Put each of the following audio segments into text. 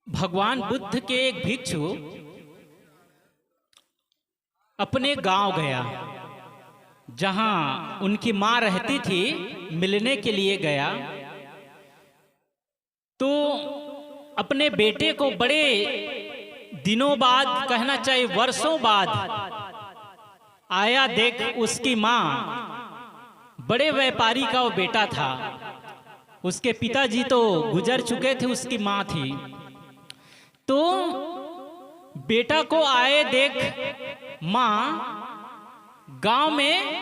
भगवान बुद्ध के एक भिक्षु अपने गांव गया जहां उनकी मां रहती थी, मिलने के लिए गया। तो अपने बेटे को बड़े दिनों बाद, कहना चाहिए वर्षों बाद आया देख उसकी मां, बड़े व्यापारी का वो बेटा था। उसके पिताजी तो गुजर चुके थे, उसकी मां थी। तो बेटा को आए देख मां गांव में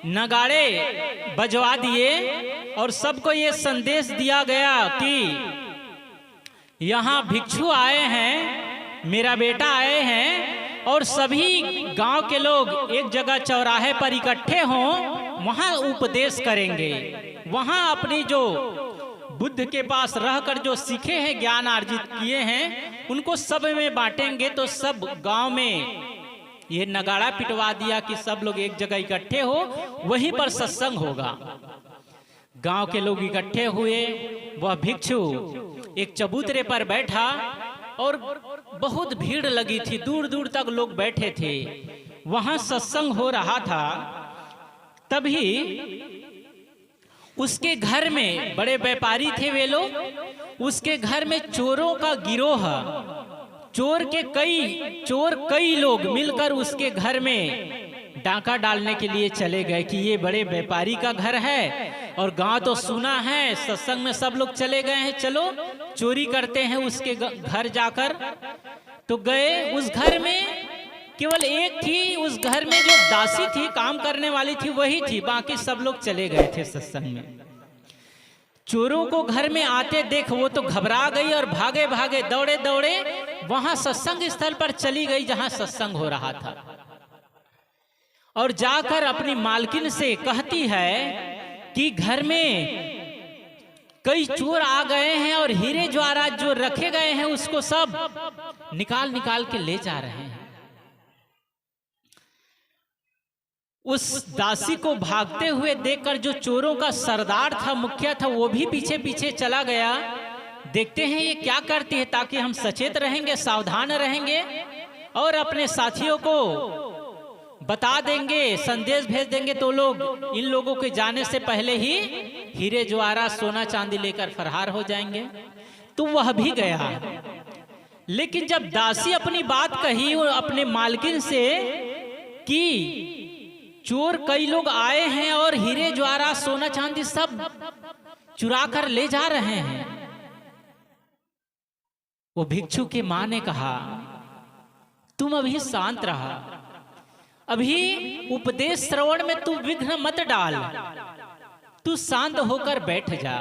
नगाड़े बजवा दिए और सबको ये संदेश दिया गया कि यहाँ भिक्षु आए हैं, मेरा बेटा आए हैं, और सभी गांव के लोग एक जगह चौराहे पर इकट्ठे हों, वहाँ उपदेश करेंगे। वहाँ अपनी जो बुद्ध के पास रहकर जो सीखे हैं, ज्ञान अर्जित किए हैं, उनको सब में बांटेंगे। तो सब गांव में ये नगाड़ा पिटवा दिया कि सब लोग एक जगह इकट्ठे हो, वहीं पर सत्संग होगा। गांव के लोग इकट्ठे हुए। वह भिक्षु एक चबूतरे पर बैठा और बहुत भीड़ लगी थी, दूर दूर तक लोग बैठे थे। वहां सत्संग हो रहा था। तभी उसके घर में, बड़े व्यापारी थे वे लोग, उसके घर में चोरों का गिरोह, चोर कई लोग मिलकर उसके घर में डाका डालने के लिए चले गए कि ये बड़े व्यापारी का घर है और गांव तो सुना है, सत्संग में सब लोग चले गए हैं, चलो चोरी करते हैं उसके घर जाकर। तो गए। उस घर में केवल एक थी, उस घर में जो दासी थी, काम करने वाली थी, वही थी, बाकी सब लोग चले गए थे सत्संग में। चोरों को घर में आते देख वो तो घबरा गई और भागे भागे दौड़े दौड़े वहां सत्संग स्थल पर चली गई जहां सत्संग हो रहा था, और जाकर अपनी मालकिन से कहती है कि घर में कई चोर आ गए हैं और हीरे जवाहरात जो रखे गए हैं उसको सब निकाल निकाल के ले जा रहे हैं। उस दासी को भागते हुए देखकर जो चोरों का सरदार था, मुखिया था, वो भी पीछे पीछे चला गया। देखते हैं ये क्या करती है, ताकि हम सचेत रहेंगे, सावधान रहेंगे और अपने साथियों को बता देंगे, संदेश भेज देंगे, तो लोग इन लोगों के जाने से पहले ही हीरे जवाहरात सोना चांदी लेकर फरार हो जाएंगे। तो वह भी गया। लेकिन जब दासी अपनी बात कही अपने मालकिन से कि चोर कई लोग आए हैं और हीरे जवाहरात सोना चांदी सब चुरा कर ले जा रहे हैं, वो भिक्षु की मां ने कहा तुम अभी शांत रहा, अभी उपदेश श्रवण में तू विघ्न मत डाल, तू शांत होकर बैठ जा,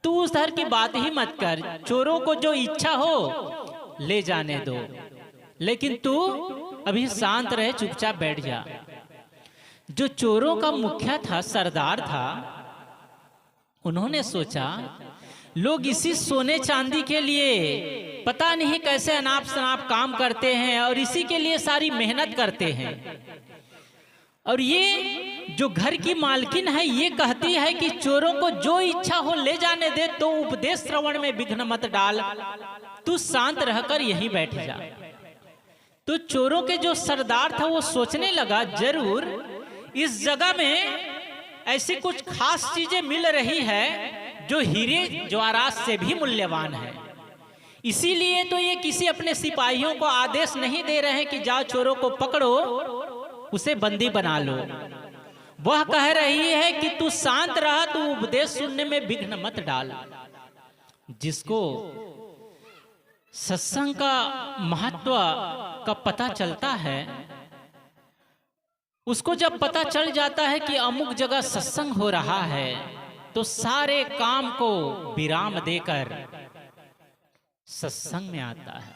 तू उस धर की बात ही मत कर, चोरों को जो इच्छा हो ले जाने दो, लेकिन तू अभी शांत रहे, चुपचाप बैठ जा। जो चोरों का मुखिया था, सरदार था, उन्होंने सोचा लोग इसी सोने चांदी के लिए पता नहीं कैसे अनाप शनाप काम करते हैं और इसी के लिए सारी मेहनत करते हैं, और ये जो घर की मालकिन है ये कहती है कि चोरों को जो इच्छा हो ले जाने दे, तो उपदेश श्रवण में विघ्न मत डाल, तू शांत रहकर यहीं बैठ जा। तो चोरों के जो सरदार था वो सोचने लगा जरूर इस जगह में ऐसी कुछ खास चीजें मिल रही है जो हीरे जवाहरात से भी मूल्यवान है, इसीलिए तो ये किसी अपने सिपाहियों को आदेश नहीं दे रहे हैं कि जाओ चोरों को पकड़ो, उसे बंदी बना लो। वह कह रही है कि तू शांत रहा, तू उपदेश सुनने में विघ्न मत डाल। जिसको सत्संग का महत्व का पता चलता है, उसको जब पता चल जाता है कि अमुक जगह सत्संग हो रहा है, तो सारे काम को विराम देकर सत्संग में आता है।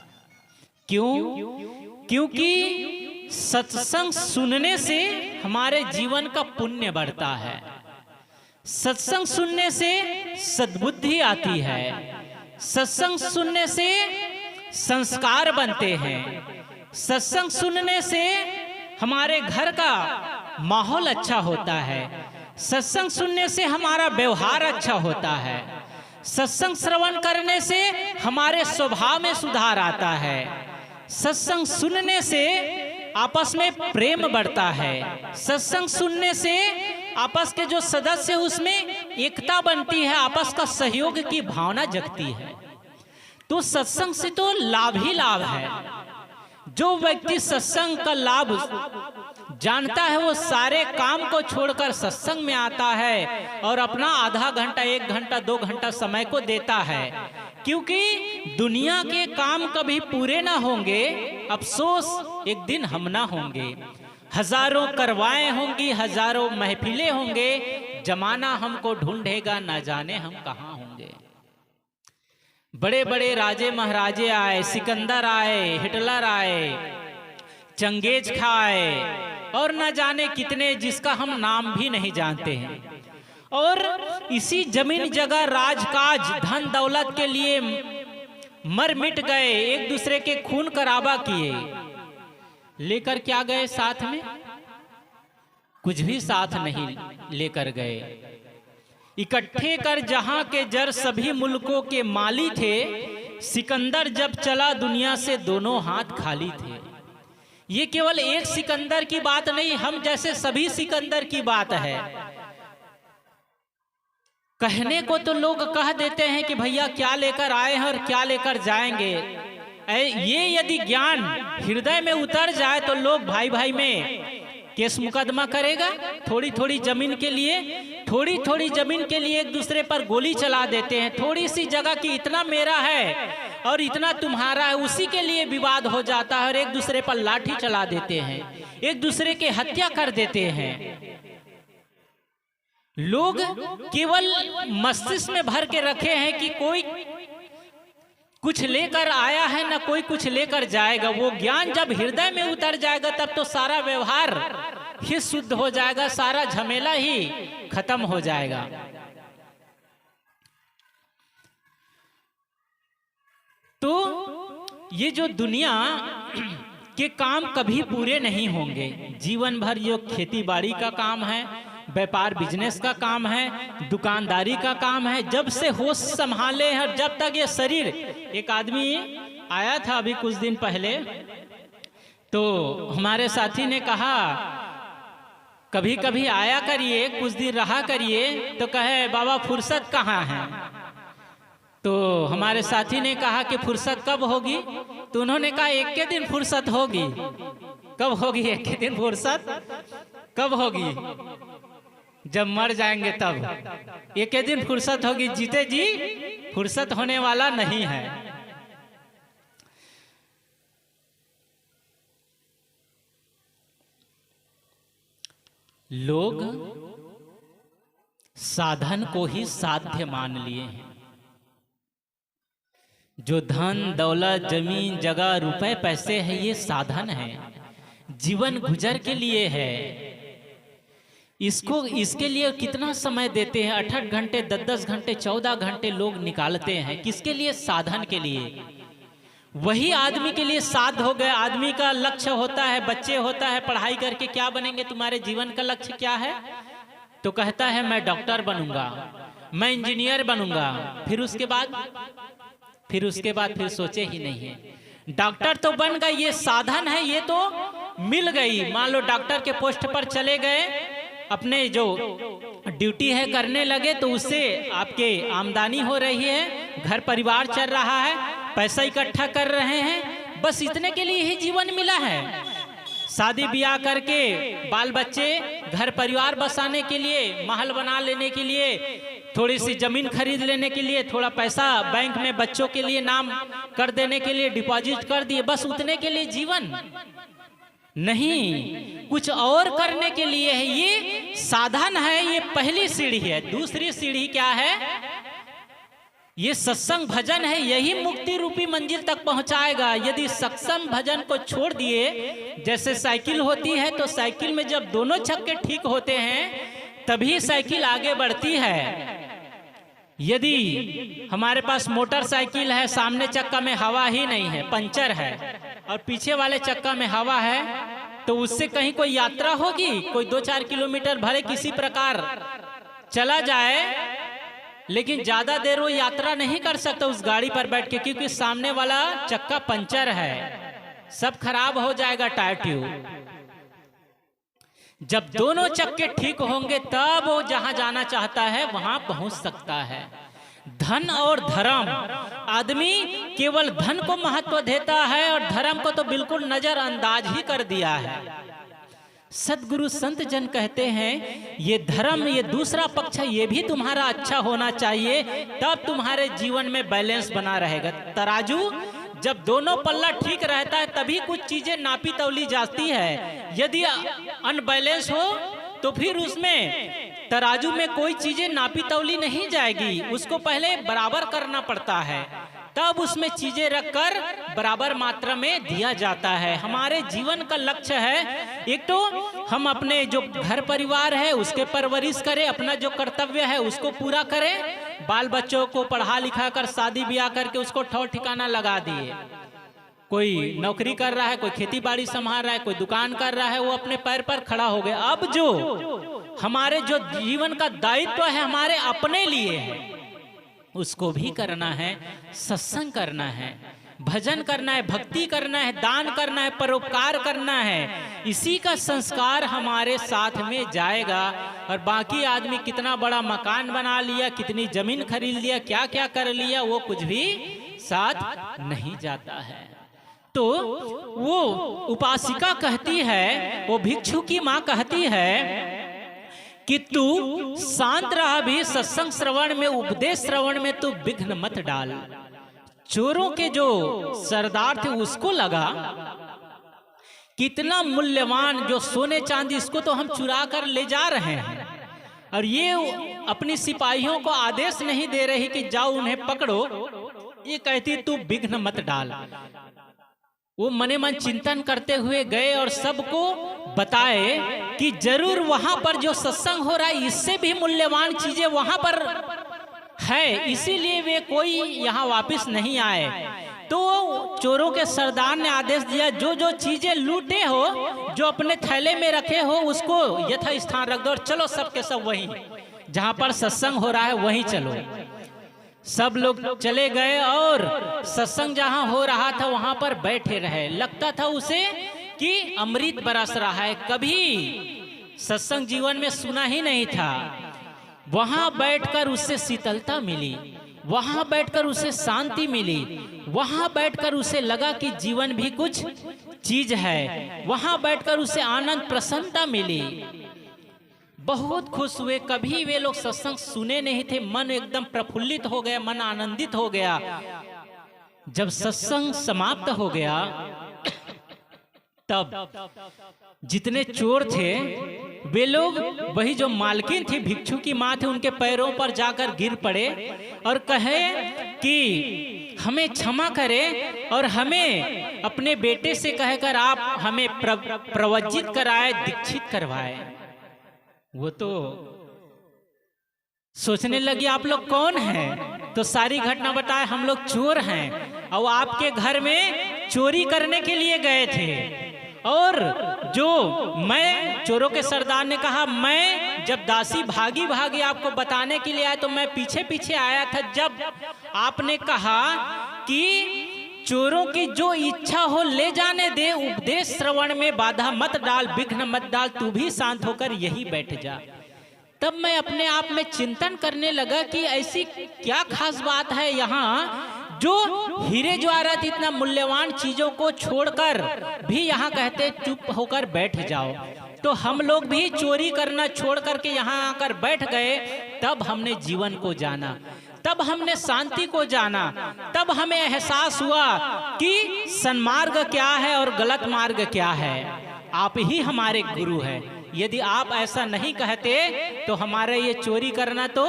क्यों? क्योंकि सत्संग सुनने से हमारे जीवन का पुण्य बढ़ता है, सत्संग सुनने से सद्बुद्धि आती है, सत्संग सुनने से संस्कार बनते हैं, सत्संग सुनने से हमारे घर का माहौल अच्छा होता है, सत्संग सुनने से हमारा व्यवहार अच्छा होता है, सत्संग श्रवण करने से हमारे स्वभाव में सुधार आता है। सत्संग सुनने से आपस में प्रेम बढ़ता है। सत्संग सुनने से आपस के जो सदस्य उसमें एकता बनती है, आपस का सहयोग की भावना जगती है। तो सत्संग से तो लाभ ही लाभ है। जो व्यक्ति सत्संग का लाभ जानता है वो सारे काम को छोड़कर सत्संग में आता है और अपना आधा घंटा, 1 घंटा, 2 घंटा समय को देता है। क्योंकि दुनिया के काम कभी पूरे ना होंगे, अफसोस एक दिन हम ना होंगे। हजारों करवाएं होंगी, हजारों महफिलें होंगे, जमाना हमको ढूंढेगा, ना जाने हम कहाँ होंगे। बड़े बड़े राजे महाराजे आए, सिकंदर आए, हिटलर आए, चंगेज खा आए और न जाने कितने जिसका हम नाम भी नहीं जानते हैं। और इसी जमीन जगह राजकाज धन दौलत के लिए मर मिट गए, एक दूसरे के खून खराबा किए, लेकर क्या गए साथ में? कुछ भी साथ नहीं लेकर गए। इकट्ठे कर जहां के जर सभी मुल्कों के माली थे, सिकंदर जब चला दुनिया से दोनों हाथ खाली थे। ये केवल एक सिकंदर की बात नहीं, हम जैसे सभी सिकंदर की बात है। कहने को तो लोग कह देते हैं कि भैया क्या लेकर आए हैं और क्या लेकर जाएंगे। ये यदि ज्ञान हृदय में उतर जाए तो लोग भाई भाई में केस मुकदमा करेगा। थोड़ी थोड़ी जमीन के लिए, थोड़ी थोड़ी जमीन के लिए एक दूसरे पर गोली चला देते हैं। थोड़ी सी जगह की इतना मेरा है और इतना तुम्हारा है, उसी के लिए विवाद हो जाता है और एक दूसरे पर लाठी चला देते हैं, एक दूसरे के हत्या कर देते हैं। लोग केवल मस्तिष्क में भर के रखे हैं कि कोई कुछ लेकर आया है ना कोई कुछ लेकर जाएगा। वो ज्ञान जब हृदय में उतर जाएगा तब तो सारा व्यवहार ही शुद्ध हो जाएगा, सारा झमेला ही खत्म हो जाएगा। तो ये जो दुनिया के काम कभी पूरे नहीं होंगे। जीवन भर जो खेती बाड़ी का काम है, व्यापार बिजनेस का काम है, दुकानदारी का काम है, जब से होश संभाले हैं जब तक ये शरीर। एक आदमी आया था अभी कुछ दिन पहले, तो हमारे साथी ने कहा कभी कभी आया करिए, कुछ दिन रहा करिए। तो कहे बाबा फुर्सत कहाँ है? तो हमारे साथी ने कहा कि फुर्सत कब होगी? तो उन्होंने कहा एक के दिन फुर्सत होगी। कब होगी एक के दिन फुर्सत? कब होगी? जब मर जाएंगे तब एक के दिन फुर्सत होगी। जीते जी फुर्सत होने वाला नहीं है। लोग साधन को ही साध्य मान लिए हैं। जो धन दौलत जमीन जगह रुपए पैसे है ये साधन है, जीवन गुजर के लिए है। इसके लिए कितना समय देते हैं? 8-8 घंटे 10-10 घंटे 14 घंटे लोग निकालते हैं। किसके लिए? साधन के लिए। वही आदमी के लिए साध हो गए। आदमी का लक्ष्य होता है, बच्चे होता है, पढ़ाई करके क्या बनेंगे, तुम्हारे जीवन का लक्ष्य क्या है? तो कहता है मैं डॉक्टर बनूंगा, मैं इंजीनियर बनूंगा। फिर उसके बाद फिर सोचे ही नहीं है। डॉक्टर तो बन गए, ये साधन है, ये तो मिल गई। मान लो डॉक्टर के पोस्ट पर चले गए, अपने जो ड्यूटी है करने लगे, तो उससे आपके आमदनी हो रही है, घर परिवार चल रहा है, पैसा इकट्ठा कर रहे हैं। बस इतने के लिए ही जीवन मिला है। शादी ब्याह करके बाल बच्चे घर परिवार बसाने के लिए, महल बना लेने के लिए, थोड़ी सी जमीन खरीद लेने के लिए, थोड़ा पैसा बैंक में बच्चों के लिए नाम कर देने के लिए डिपॉजिट कर दिए, बस उतने के लिए जीवन नहीं, कुछ और करने के लिए है। ये साधन है, ये पहली सीढ़ी है। दूसरी सीढ़ी क्या है? ये सत्संग भजन है, यही मुक्ति रूपी मंजिल तक पहुंचाएगा। यदि सत्संग भजन को छोड़ दिए, जैसे साइकिल होती है तो साइकिल में जब दोनों चक्के ठीक होते हैं तभी साइकिल आगे बढ़ती है। यदि हमारे पास मोटरसाइकिल है, सामने चक्का में हवा ही नहीं है, पंचर है, और पीछे वाले चक्का में हवा है, तो उससे कहीं कोई यात्रा होगी? कोई 2-4 किलोमीटर भले किसी प्रकार चला जाए लेकिन ज्यादा देर वो यात्रा नहीं कर सकता उस गाड़ी पर बैठ के, क्योंकि सामने वाला चक्का पंचर है, सब खराब हो जाएगा टायर ट्यूब। जब दोनों चक्के ठीक होंगे तब वो जहां जाना चाहता है वहां पहुंच सकता है। धन और धर्म, आदमी केवल धन को महत्व देता है और धर्म को तो बिल्कुल नजरअंदाज ही कर दिया है। सदगुरु संत जन कहते हैं ये धर्म, ये दूसरा पक्ष है, ये भी तुम्हारा अच्छा होना चाहिए, तब तुम्हारे जीवन में बैलेंस बना रहेगा। तराजू जब दोनों पल्ला ठीक रहता है तभी कुछ चीजें नापी तौली जाती है। यदि अनबैलेंस हो तो फिर उसमें तराजू में कोई चीजें नापी तौली नहीं जाएगी, उसको पहले बराबर करना पड़ता है, तब उसमें चीजें रखकर बराबर मात्रा में दिया जाता है। हमारे जीवन का लक्ष्य है, एक तो हम अपने जो घर परिवार है उसके परवरिश करें, अपना जो कर्तव्य है उसको पूरा करें, बाल बच्चों को पढ़ा लिखा कर शादी ब्याह करके उसको ठौर ठिकाना लगा दिए। कोई नौकरी कर रहा है, कोई खेती बाड़ी संभाल रहा है, कोई दुकान कर रहा है, वो अपने पैर पर खड़ा हो गया। अब जो हमारे जो जीवन का दायित्व है हमारे अपने लिए है, उसको भी करना है, सत्संग करना है, भजन करना है, भक्ति करना है, दान करना है, परोपकार करना है। इसी का संस्कार हमारे साथ में जाएगा। और बाकी आदमी कितना बड़ा मकान बना लिया, कितनी जमीन खरीद लिया, क्या क्या कर लिया, वो कुछ भी साथ नहीं जाता है। तो वो उपासिका कहती है, वो भिक्षु की माँ कहती है कि तू शांत रहा भी, सत्संग श्रवण में, उपदेश श्रवण में तू विघ्न मत डाल। चोरों के जो सरदार थे उसको लगा कितना मूल्यवान जो सोने चांदी, इसको तो हम चुरा कर ले जा रहे हैं, और ये अपनी सिपाहियों को आदेश नहीं दे रही कि जाओ उन्हें पकड़ो, ये कहती तू विघ्न मत डाल। वो मने मन चिंतन करते हुए गए और सबको बताए कि जरूर वहां पर जो सत्संग हो रहा है इससे भी मूल्यवान चीजें वहां पर है, इसीलिए वे कोई यहाँ वापस नहीं आए। तो चोरों के सरदार ने आदेश दिया, जो जो चीजें लूटे हो, जो अपने थैले में रखे हो, उसको यथा स्थान रख दो और चलो सबके सब वहीं जहां पर सत्संग हो रहा है वहीं चलो। सब लोग चले गए और सत्संग जहां हो रहा था वहां पर बैठे रहे। लगता था उसे कि अमृत बरस रहा है, कभी सत्संग जीवन में सुना ही नहीं था। वहां बैठकर उसे शीतलता मिली, वहां बैठकर उसे शांति मिली, वहां बैठकर उसे लगा कि जीवन भी कुछ चीज है, वहां बैठकर उसे आनंद प्रसन्नता मिली। बहुत खुश हुए, कभी वे लोग सत्संग सुने नहीं थे, मन एकदम प्रफुल्लित हो गया, मन आनंदित हो गया। जब सत्संग समाप्त हो गया तब जितने चोर थे वे लोग, वही जो मालकिन थी, भिक्षु की माँ थी, उनके पैरों पर जाकर गिर पड़े और कहे कि हमें क्षमा करें और हमें अपने बेटे से कहकर आप हमें प्रवज्जित कराए, दीक्षित करवाए। वो तो सोचने लगी आप लोग कौन हैं, तो सारी घटना बताए, हम लोग चोर हैं और आपके घर में चोरी करने के लिए गए थे। और जो मैं, चोरों के सरदार ने कहा, मैं जब दासी भागी भागी आपको बताने के लिए आया तो मैं पीछे पीछे आया था। जब आपने कहा कि चोरों की जो इच्छा हो ले जाने दे, उपदेश श्रवण में बाधा मत डाल, विघ्न मत डाल, तू भी शांत होकर यही बैठ जा। तब मैं अपने आप में चिंतन करने लगा कि ऐसी क्या खास बात है यहाँ, जो हीरे जवाहरात इतना मूल्यवान चीजों को छोड़कर भी यहाँ कहते चुप होकर बैठ जाओ। तो हम लोग भी चोरी करना छोड़ करके यहाँ आकर बैठ गए। तब हमने जीवन को जाना, तब हमने शांति को जाना, तब हमें एहसास हुआ कि सन्मार्ग क्या है और गलत मार्ग क्या है। आप ही हमारे गुरु हैं। यदि आप ऐसा नहीं कहते तो हमारे ये चोरी करना तो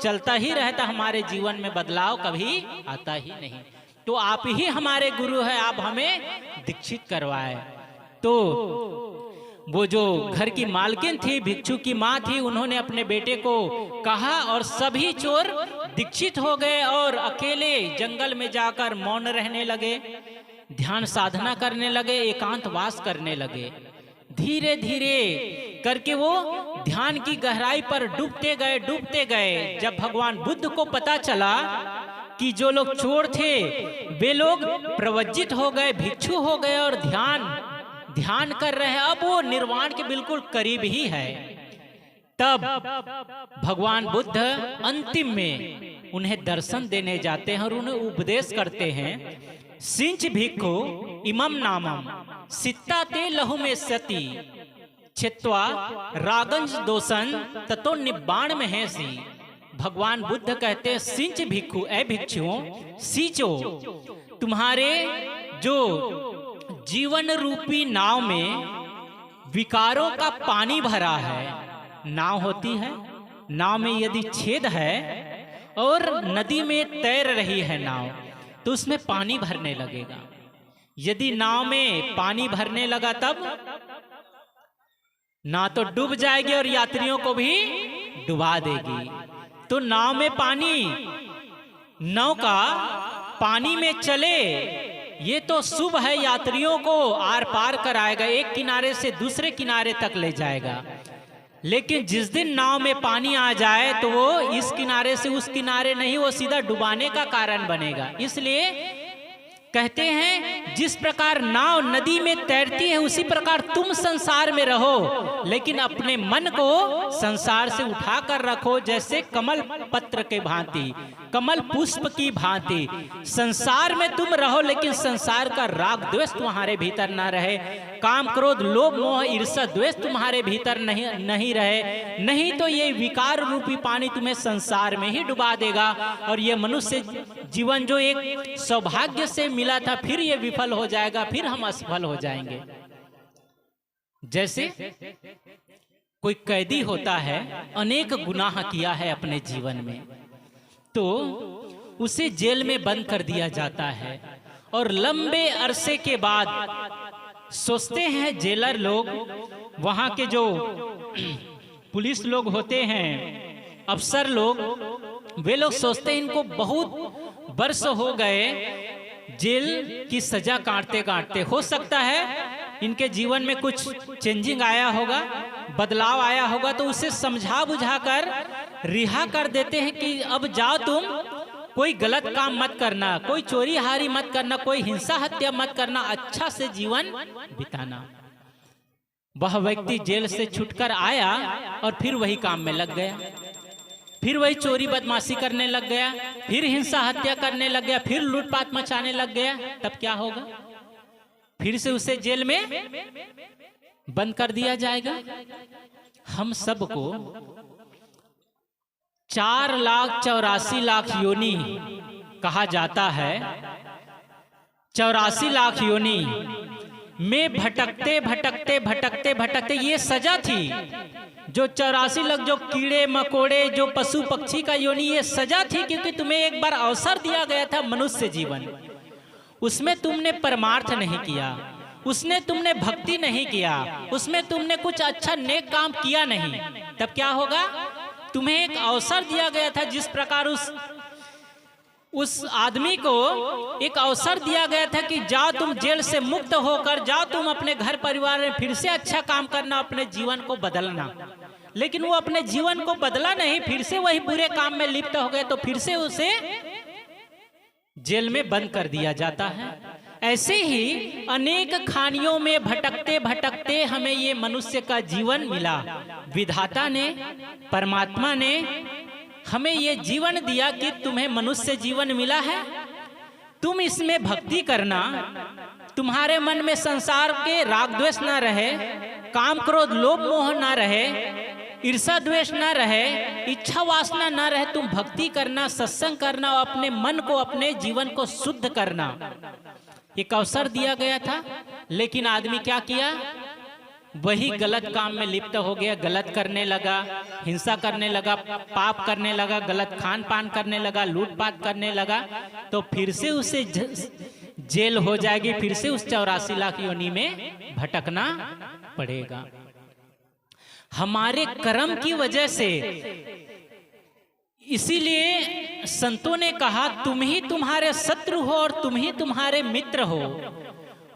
चलता ही रहता, हमारे जीवन में बदलाव कभी आता ही नहीं। तो आप ही हमारे गुरु हैं, आप हमें दीक्षित करवाए। तो वो जो घर की मालकिन थी, भिक्षु की माँ थी, उन्होंने अपने बेटे को कहा और सभी चोर दीक्षित हो गए और अकेले जंगल में जाकर मौन रहने लगे, ध्यान साधना करने लगे, एकांतवास करने लगे। धीरे धीरे करके वो ध्यान की गहराई पर डूबते गए। जब भगवान बुद्ध को पता चला कि जो लोग चोर थे वे लोग प्रवज्जित हो गए, भिक्षु हो गए और ध्यान कर रहे हैं, अब वो निर्वाण के बिल्कुल करीब ही है, तब भगवान बुद्ध अंतिम में उन्हें दर्शन देने जाते हैं और उन्हें उपदेश करते हैं, सिंच भिक्खु इमम नामम सित्ता ते लहु में सती छित्वा रागंज दोसन ततो निब्बाण में है सी। भगवान बुद्ध कहते हैं, सिंच भिक्खु, ए भिक्षुओं सींचो, तुम्हारे जो जीवन रूपी नाव में विकारों का पानी भरा है। नाव होती है, नाव में यदि छेद है और नदी में तैर रही है नाव, तो उसमें पानी भरने लगेगा। यदि नाव में पानी भरने लगा तब ना तो डूब जाएगी और यात्रियों को भी डुबा देगी। तो नाव में पानी, नौका पानी में चले ये तो शुभ है, यात्रियों को आर पार कराएगा, एक किनारे से दूसरे किनारे तक ले जाएगा। लेकिन जिस दिन नाव में पानी आ जाए तो वो इस किनारे से उस किनारे नहीं, वो सीधा डुबाने का कारण बनेगा। इसलिए कहते हैं, जिस प्रकार नाव नदी में तैरती है उसी प्रकार तुम संसार में रहो, लेकिन अपने मन को संसार से उठा कर रखो, जैसे कमल पत्र के भांति, कमल पुष्प की भांति। संसार में तुम रहो लेकिन संसार का राग द्वेष तुम्हारे भीतर ना रहे, काम क्रोध लोभ मोह ईर्ष्या द्वेष तुम्हारे भीतर नहीं रहे, नहीं तो ये विकार रूपी पानी तुम्हें संसार में ही डुबा देगा। और ये मनुष्य जीवन जो एक सौभाग्य से मिला था, फिर ये विफल हो जाएगा, फिर हम असफल हो जाएंगे। जैसे कोई कैदी होता है, अनेक गुनाह किया है अपने जीवन में, तो उसे जेल में बंद कर दिया जाता है और लंबे अरसे के बाद सोचते हैं जेलर लोग, वहां के जो पुलिस लोग होते हैं, अफसर लोग, वे लोग सोचते हैं इनको बहुत वर्ष हो गए जेल की सजा काटते काटते, हो सकता है इनके जीवन में कुछ चेंजिंग आया होगा, बदलाव आया होगा, तो उसे समझा बुझा कर रिहा कर देते हैं कि अब जाओ, तुम कोई गलत काम मत करना, कोई चोरी हारी मत करना, कोई हिंसा हत्या मत करना, अच्छा से जीवन बिताना। वह व्यक्ति जेल से छूटकर आया और फिर वही काम में लग गया, फिर वही चोरी बदमाशी करने लग गया, फिर हिंसा हत्या करने लग गया, फिर लूटपाट मचाने लग गया। तब क्या होगा? फिर से उसे जेल में बंद कर दिया जाएगा। हम सबको 4,84,00,000 योनि कहा जाता है। 84 लाख योनि में भटकते भटकते भटकते भटकते ये सजा थी। जो 84 लाख जो कीड़े मकोड़े, जो पशु पक्षी का योनि, ये सजा थी, क्योंकि तुम्हें एक बार अवसर दिया गया था मनुष्य जीवन, उसमें तुमने परमार्थ नहीं किया, उसने तुमने भक्ति नहीं किया, उसमें तुमने कुछ अच्छा नेक काम किया नहीं। तब क्या होगा? तुम्हें एक अवसर दिया गया था, जिस प्रकार उस आदमी को एक अवसर दिया गया था कि जाओ तुम जेल से मुक्त होकर जाओ, तुम अपने घर परिवार में फिर से अच्छा काम करना, अपने जीवन को बदलना। लेकिन वो अपने जीवन को बदला नहीं, फिर से वही बुरे काम में लिप्त हो गए, तो फिर से उसे जेल में बंद कर दिया जाता है। ऐसे ही अनेक खानियों में भटकते भटकते हमें ये मनुष्य का जीवन मिला। विधाता ने, परमात्मा ने हमें ये जीवन दिया कि तुम्हें मनुष्य जीवन मिला है, तुम इसमें भक्ति करना, तुम्हारे मन में संसार के राग द्वेष ना रहे, काम क्रोध लोभ मोह ना रहे, ईर्षा द्वेष ना रहे, इच्छा वासना ना रहे, तुम भक्ति करना, सत्संग करना, अपने मन को, अपने जीवन को शुद्ध करना। एक अवसर दिया गया था, लेकिन आदमी क्या किया? वही गलत काम में लिप्त हो गया, गलत करने लगा, हिंसा करने लगा, पाप करने लगा, गलत खान पान करने लगा, लूटपाट करने लगा, तो फिर से उसे जेल हो जाएगी, फिर से उस 84 लाख योनि में भटकना पड़ेगा। हमारे कर्म की वजह से, इसीलिए संतों ने कहा तुम ही तुम्हारे शत्रु हो और तुम ही तुम्हारे मित्र हो।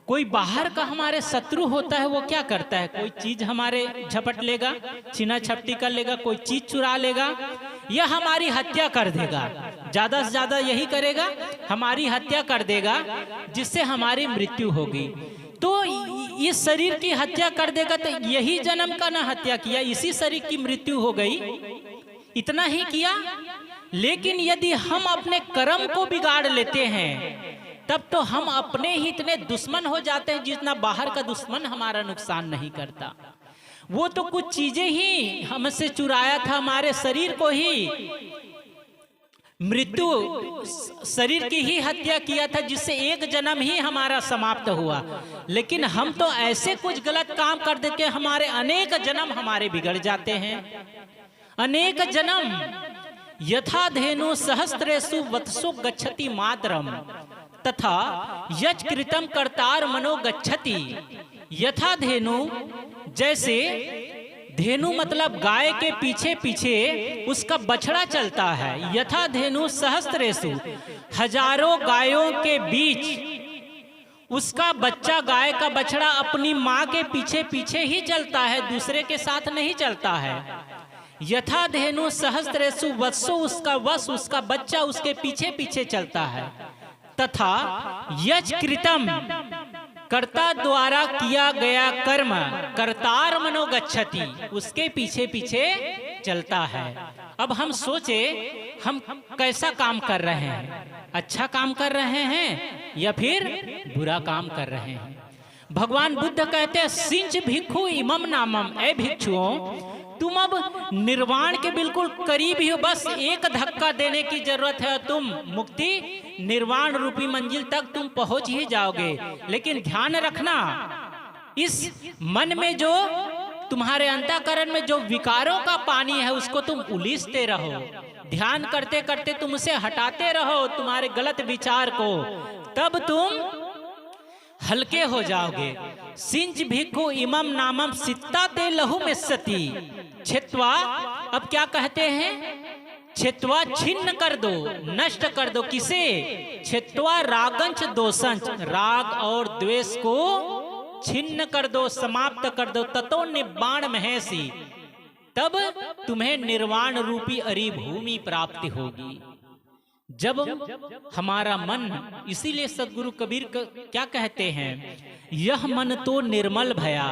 कोई बाहर का हमारे शत्रु होता है, वो क्या करता है, कोई चीज हमारे झपट लेगा, छीना झपटी कर लेगा, कोई चीज चुरा लेगा या हमारी हत्या कर देगा। ज्यादा से ज्यादा यही करेगा, हमारी हत्या कर देगा, जिससे हमारी मृत्यु होगी। तो इस शरीर की हत्या कर देगा, तो यही जन्म का ना हत्या किया, इसी शरीर की मृत्यु हो गई, इतना ही किया। लेकिन यदि हम अपने कर्म को बिगाड़ लेते हैं, तब तो हम अपने ही इतने दुश्मन हो जाते हैं, जितना बाहर का दुश्मन हमारा नुकसान नहीं करता। वो तो कुछ चीजें ही हमसे चुराया था, हमारे शरीर को ही मृत्यु, शरीर की ही हत्या किया था, जिससे एक जन्म ही हमारा समाप्त हुआ। लेकिन हम तो ऐसे कुछ गलत काम कर देते, हमारे अनेक जन्म हमारे बिगड़ जाते हैं, अनेक जन्म। यथा धेनु सहस्त्रेषु वत्सो गच्छति मातरम तथा यच कृतम कर्तार मनो गच्छति। यथा धेनु, जैसे धेनु मतलब गाय के पीछे पीछे उसका बछड़ा चलता है। यथा धेनु सहस्त्रेषु, हजारों गायों के बीच उसका बच्चा, गाय का बछड़ा अपनी माँ के पीछे पीछे ही चलता है, दूसरे के साथ नहीं चलता है। यथा धेनु सहस्त्रेषु वत्सो, उसका वत्स, उसका बच्चा उसके पीछे पीछे चलता है। तथा यच कृतम, कर्ता द्वारा किया गया कर्म, कर्तार मनो गच्छति, उसके पीछे पीछे चलता है। अब हम सोचे हम कैसा काम कर रहे हैं, अच्छा काम कर रहे हैं या फिर बुरा काम कर रहे हैं। भगवान बुद्ध कहते हैं सिंच भिक्षु इमम नामम, ए भिक्षुओं तुम अब निर्वाण के बिल्कुल करीब ही हो, बस एक धक्का देने की जरूरत है, तुम मुक्ति निर्वाण रूपी मंजिल तक तुम पहुंच ही जाओगे। लेकिन ध्यान रखना, इस मन में जो तुम्हारे अंतःकरण में जो विकारों का पानी है, उसको तुम उलीसते रहो, ध्यान करते करते तुम उसे हटाते रहो, तुम्हारे गलत विचार को, तब तुम हल्के हो जाओगे। सिंच भिक्षु इमम नामम सित्ता ते लहु में सती छित्वा। अब क्या कहते हैं, छित्वा छिन्न कर दो, नष्ट कर दो, किसे, छित्वा रागंच दोषंच, राग और द्वेष को छिन्न कर दो, समाप्त कर दो। ततो निब्बाण महेशी, तब तुम्हें निर्वाण रूपी अरि भूमि प्राप्ति होगी। जब हमारा मन, इसीलिए सदगुरु कबीर क्या कहते हैं, यह मन तो निर्मल भया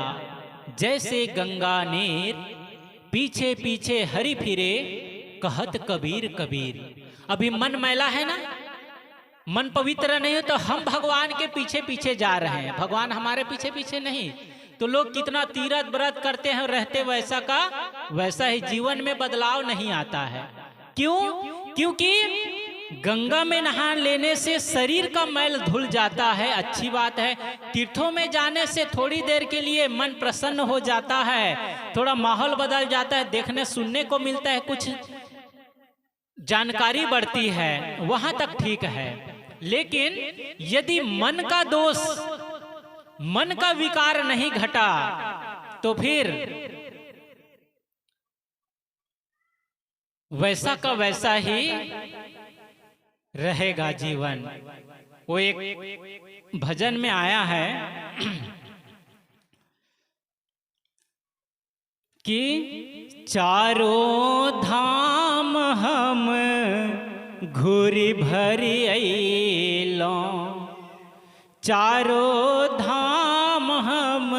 जैसे गंगा नेर, पीछे पीछे हरि फिरे कहत कबीर कबीर। अभी मन मैला है ना, मन पवित्र नहीं हो तो हम भगवान के पीछे पीछे जा रहे हैं, भगवान हमारे पीछे पीछे नहीं। तो लोग कितना तीरथ व्रत करते हैं, रहते वैसा का वैसा ही, जीवन में बदलाव नहीं आता है। क्यों? क्योंकि गंगा में नहा लेने से शरीर का मैल धुल जाता है, अच्छी बात है। तीर्थों में जाने से थोड़ी देर के लिए मन प्रसन्न हो जाता है, थोड़ा माहौल बदल जाता है, देखने सुनने को मिलता है, कुछ जानकारी बढ़ती है, वहां तक ठीक है। लेकिन यदि मन का दोष, मन का विकार नहीं घटा, तो फिर वैसा का वैसा ही रहेगा जीवन। वो एक भजन में आया है कि चारों धाम हम घूरी भरी अइलो, चारों धाम हम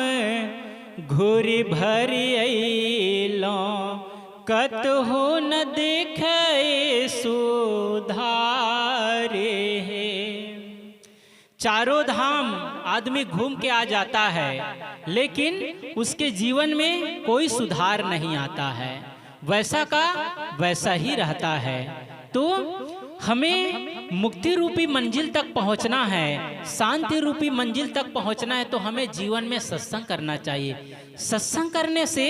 घूरी भरी अइलो, कतहु न देखे सुधारे है। चारों धाम आदमी घूम के आ जाता है, लेकिन उसके जीवन में कोई सुधार नहीं आता है, वैसा का वैसा ही रहता है। तो हमें मुक्ति रूपी मंजिल तक पहुंचना है, शांति रूपी मंजिल तक पहुंचना है, तो हमें जीवन में सत्संग करना चाहिए। सत्संग करने से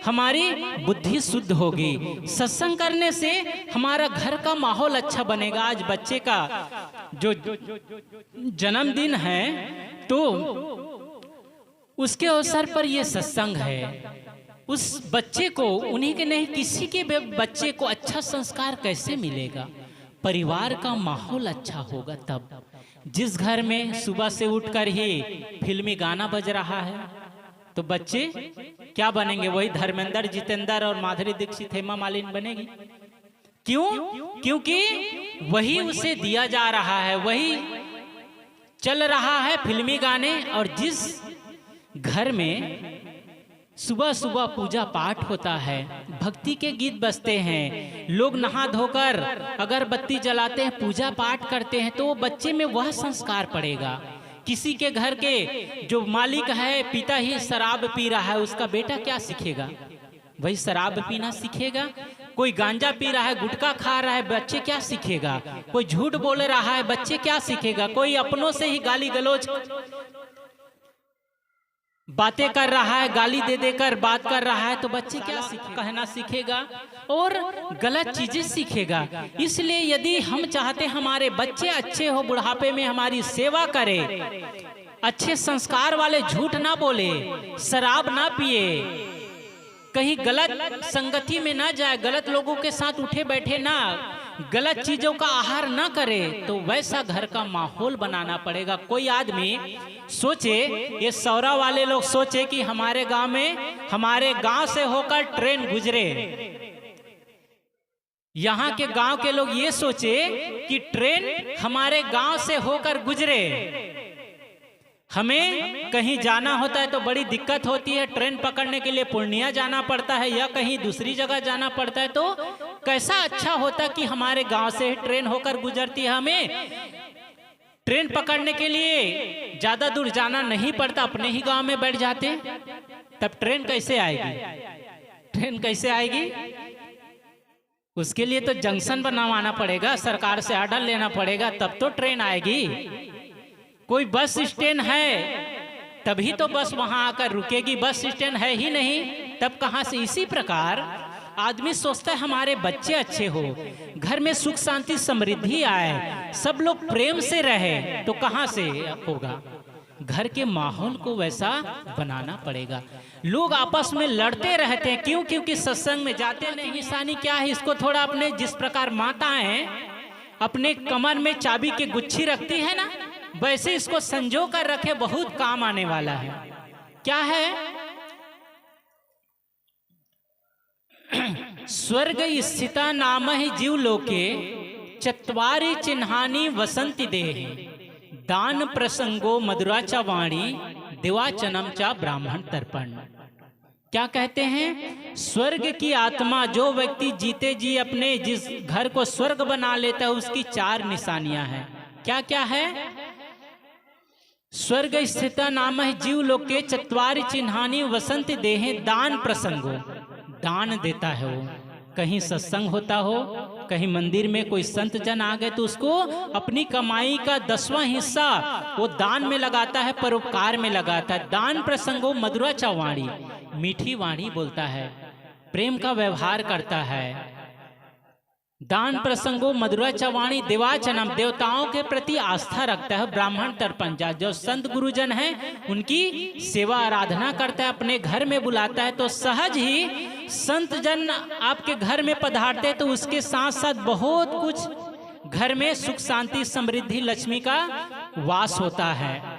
हमारी बुद्धि शुद्ध होगी, सत्संग करने से हमारा घर का माहौल अच्छा बनेगा। आज बच्चे का जो जन्मदिन है, तो उसके अवसर पर यह सत्संग है। उस बच्चे को, उन्हीं के नहीं किसी के बच्चे को अच्छा संस्कार कैसे मिलेगा? परिवार का माहौल अच्छा होगा तब। जिस घर में सुबह से उठकर ही फिल्मी गाना बज रहा है तो बच्चे क्या बनेंगे? वही धर्मेंद्र, जितेंद्र और माधुरी दीक्षित, हेमा मालिनी बनेगी। क्यों? क्योंकि वही उसे दिया जा रहा है, वही चल रहा है फिल्मी गाने। और जिस घर में सुबह सुबह पूजा पाठ होता है, भक्ति के गीत बजते हैं, लोग नहा धोकर अगरबत्ती जलाते हैं, पूजा पाठ करते हैं, तो वो बच्चे में वह संस्कार पड़ेगा। किसी के घर के जो मालिक है, पिता ही शराब पी रहा है, उसका बेटा क्या सीखेगा? वही शराब पीना सीखेगा। कोई गांजा पी रहा है, गुटखा खा रहा है, बच्चे क्या सीखेगा? कोई झूठ बोल रहा है, बच्चे क्या सीखेगा? कोई अपनों से ही गाली गलौज बातें कर रहा है, गाली दे देकर बात कर रहा है, तो बच्चे क्या कहना सीखेगा और गलत चीजें सीखेगा। इसलिए यदि हम चाहते हमारे बच्चे अच्छे हो, बुढ़ापे में हमारी सेवा करे, अच्छे संस्कार वाले, झूठ ना बोले, शराब ना पिए, कहीं गलत संगति में ना जाए, गलत लोगों के साथ उठे बैठे ना, गलत चीजों का आहार ना करे, तो वैसा घर का माहौल बनाना पड़ेगा। कोई आदमी सोचे, ये सौरा वाले लोग सोचे कि हमारे गांव में, हमारे गांव से होकर ट्रेन गुजरे, यहाँ के गांव के लोग ये सोचे कि ट्रेन हमारे गांव से होकर गुजरे। हमें कहीं जाना होता है तो बड़ी दिक्कत होती है, ट्रेन पकड़ने के लिए पूर्णिया जाना पड़ता है या कहीं दूसरी जगह जाना पड़ता है, तो कैसा अच्छा होता कि हमारे गांव से ट्रेन होकर गुजरती है, हमें ट्रेन पकड़ने के लिए ज्यादा दूर जाना नहीं पड़ता, अपने ही गांव में बैठ जाते। तब ट्रेन कैसे आएगी? ट्रेन कैसे आएगी? उसके लिए तो जंक्शन बनवाना पड़ेगा, सरकार से ऑर्डर लेना पड़ेगा, तब तो ट्रेन आएगी। कोई बस स्टैंड है तभी तो बस वहां आकर रुकेगी, बस स्टैंड है ही नहीं, तब कहां से? इसी प्रकार आदमी सोचता है हमारे बच्चे अच्छे हो, घर में सुख शांति समृद्धि आए, सब लोग प्रेम से रहे, तो कहां से होगा? घर के माहौल को वैसा बनाना पड़ेगा। लोग आपस में लड़ते रहते हैं, क्यों? क्योंकि सत्संग में जाते नहीं। निशानी क्या है? इसको थोड़ा अपने, जिस प्रकार माताएं अपने कमर में चाबी की गुच्छी रखती है ना, वैसे इसको संजो कर रखे, बहुत काम आने वाला है। क्या है? स्वर्ग स्थिता नाम ही जीव लोके, चत्वारि चिन्हानि वसंति देहि, दान प्रसंगो मधुराचा वाणी, दिवाचनम चा ब्राह्मण तर्पण। क्या कहते हैं? स्वर्ग की आत्मा, जो व्यक्ति जीते जी अपने जिस घर को स्वर्ग बना लेता है, उसकी 4 निशानियां हैं। क्या क्या है? स्वर्ग स्थिता नाम है जीव लोके, चत्वारि चिन्हानि वसंति देहे, दान प्रसंगो, दान देता है वो। कहीं सत्संग होता हो, कहीं मंदिर में कोई संत जन आ गए तो उसको अपनी कमाई का 10वां हिस्सा वो दान में लगाता है, परोपकार में लगाता है। दान प्रसंगो मधुराचा वाणी, मीठी वाणी बोलता है, प्रेम का व्यवहार करता है। दान प्रसंगो मधुराचा वाणी, देवाचनम, देवताओं के प्रति आस्था रखता है। ब्राह्मण तर्पण, जो संत गुरुजन हैं उनकी सेवा आराधना करता है, अपने घर में बुलाता है, तो सहज ही संत जन आपके घर में पधारते हैं, तो उसके साथ साथ बहुत कुछ घर में सुख शांति समृद्धि लक्ष्मी का वास होता है।